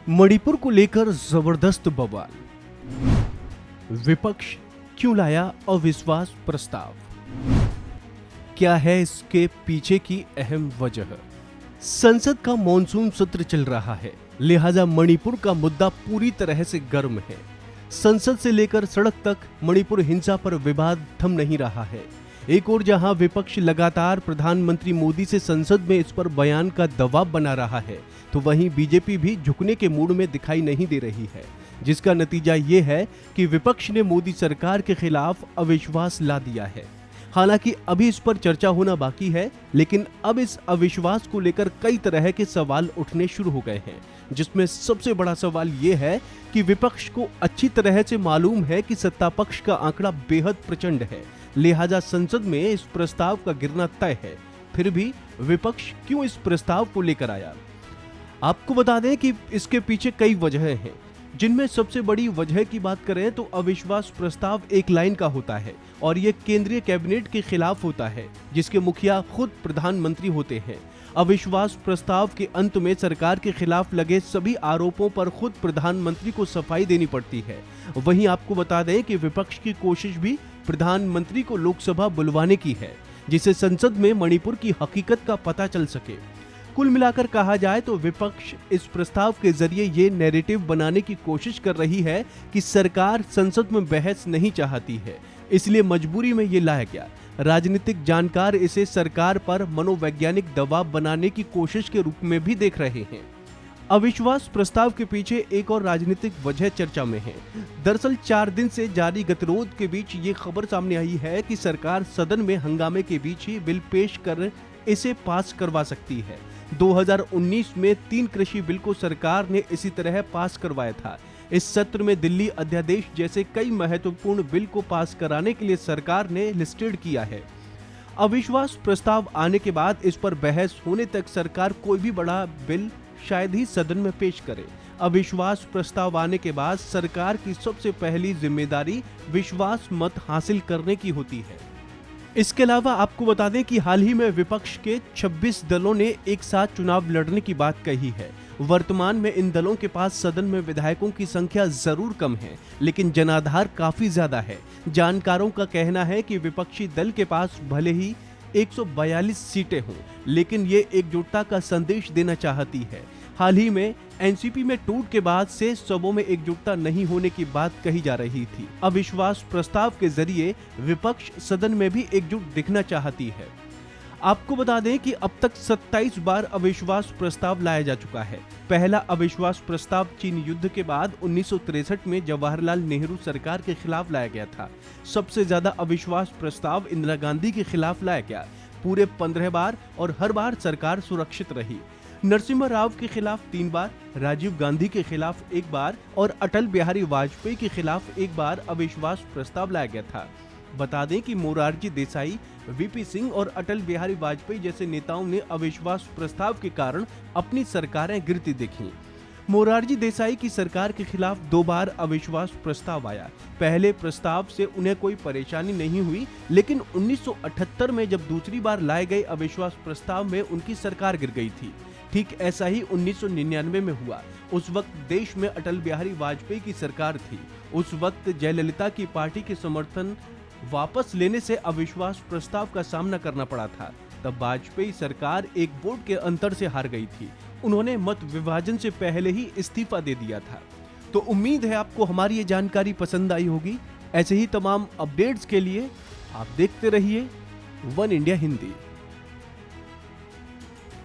मणिपुर को लेकर जबरदस्त बवाल। विपक्ष क्यों लाया अविश्वास प्रस्ताव? क्या है इसके पीछे की अहम वजह? संसद का मॉनसून सत्र चल रहा है, लिहाजा मणिपुर का मुद्दा पूरी तरह से गर्म है। संसद से लेकर सड़क तक मणिपुर हिंसा पर विवाद थम नहीं रहा है। एक ओर जहां विपक्ष लगातार प्रधानमंत्री मोदी से संसद में इस पर बयान का दबाव बना रहा है, तो वहीं बीजेपी भी झुकने के मूड में दिखाई नहीं दे रही है, जिसका नतीजा ये है कि विपक्ष ने मोदी सरकार के खिलाफ अविश्वास ला दिया है। हालांकि अभी इस पर चर्चा होना बाकी है, लेकिन अब इस अविश्वास को लेकर कई तरह के सवाल उठने शुरू हो गए हैं, जिसमें सबसे बड़ा सवाल ये है कि विपक्ष को अच्छी तरह से मालूम है कि सत्ता पक्ष का आंकड़ा बेहद प्रचंड है, लिहाजा संसद में इस प्रस्ताव का गिरना तय है। फिर भी विपक्ष क्यों इस प्रस्ताव को लेकर आया? आपको बता दें कि इसके पीछे कई वजहें हैं, जिनमें सबसे बड़ी वजह की बात करें तो अविश्वास प्रस्ताव एक लाइन का होता है और ये केंद्रीय कैबिनेट के खिलाफ होता है, जिसके मुखिया खुद प्रधानमंत्री होते हैं। अविश्वास प्रस्ताव के अंत में सरकार के खिलाफ लगे सभी आरोपों पर खुद प्रधानमंत्री को सफाई देनी पड़ती है। वहीं आपको बता दें कि विपक्ष की कोशिश भी प्रधानमंत्री को लोकसभा बुलवाने की है, जिससे संसद में मणिपुर की हकीकत का पता चल सके। कुल मिलाकर कहा जाए तो विपक्ष इस प्रस्ताव के जरिए ये नैरेटिव बनाने की कोशिश कर रही है कि सरकार संसद में बहस नहीं चाहती है, इसलिए मजबूरी में ये लाया गया। राजनीतिक जानकार इसे सरकार पर मनोवैज्ञानिक दबाव बनाने की कोशिश के रूप में भी देख रहे हैं। अविश्वास प्रस्ताव के पीछे एक और राजनीतिक वजह चर्चा में है। दरअसल 4 दिन से जारी गतिरोध के बीच ये खबर सामने आई है कि सरकार सदन में हंगामे के बीच ही बिल पेश कर इसे पास करवा सकती है। 2019 में 3 कृषि बिल को सरकार ने इसी तरह पास करवाया था। इस सत्र में दिल्ली अध्यादेश जैसे कई महत्वपूर्ण बिल को पास कराने के लिए सरकार ने लिस्टेड किया है। अविश्वास प्रस्ताव आने के बाद इस पर बहस होने तक सरकार कोई भी बड़ा बिल शायद ही सदन में पेश करे। अविश्वास प्रस्ताव आने के बाद सरकार की सबसे पहली जिम्मेदारी विश्वास मत हासिल करने की होती है। इसके अलावा आपको बता दें कि हाल ही में विपक्ष के 26 दलों ने एक साथ चुनाव लड़ने की बात कही है। वर्तमान में इन दलों के पास सदन में विधायकों की संख्या जरूर कम है, लेकिन जनाधार काफी ज्यादा है। जानकारों का कहना है कि विपक्षी दल के पास भले ही 142 सीटें हों, लेकिन ये एकजुटता का संदेश देना चाहती है। हाल ही में एनसीपी में टूट के बाद से सबों में एकजुटता नहीं होने की बात कही जा रही थी। अविश्वास प्रस्ताव के जरिए विपक्ष सदन में भी एकजुट दिखना चाहती है। आपको बता दें कि अब तक 27 बार अविश्वास प्रस्ताव लाया जा चुका है। पहला अविश्वास प्रस्ताव चीन युद्ध के बाद 1963 में जवाहरलाल नेहरू सरकार के खिलाफ लाया गया था। सबसे ज्यादा अविश्वास प्रस्ताव इंदिरा गांधी के खिलाफ लाया गया, पूरे 15 बार, और हर बार सरकार सुरक्षित रही। नरसिम्हा राव के खिलाफ 3 बार, राजीव गांधी के खिलाफ 1 बार और अटल बिहारी वाजपेयी के खिलाफ 1 बार अविश्वास प्रस्ताव लाया गया था। बता दें कि मोरारजी देसाई, वीपी सिंह और अटल बिहारी वाजपेयी जैसे नेताओं ने अविश्वास प्रस्ताव के कारण अपनी सरकारें गिरती देखी। मोरारजी देसाई की सरकार के खिलाफ 2 बार अविश्वास प्रस्ताव आया। पहले प्रस्ताव से उन्हें कोई परेशानी नहीं हुई, लेकिन 1978 में जब दूसरी बार लाए गए अविश्वास प्रस्ताव में उनकी सरकार गिर गई थी। ठीक ऐसा ही 1999 में हुआ। उस वक्त देश में अटल बिहारी वाजपेयी की सरकार थी। उस वक्त जयललिता की पार्टी के समर्थन वापस लेने से अविश्वास प्रस्ताव का सामना करना पड़ा था। तब वाजपेयी सरकार एक वोट के अंतर से हार गई थी। उन्होंने मत विभाजन से पहले ही इस्तीफा दे दिया था। तो उम्मीद है आपको हमारी ये जानकारी पसंद आई होगी। ऐसे ही तमाम अपडेट्स के लिए आप देखते रहिए वन इंडिया हिंदी।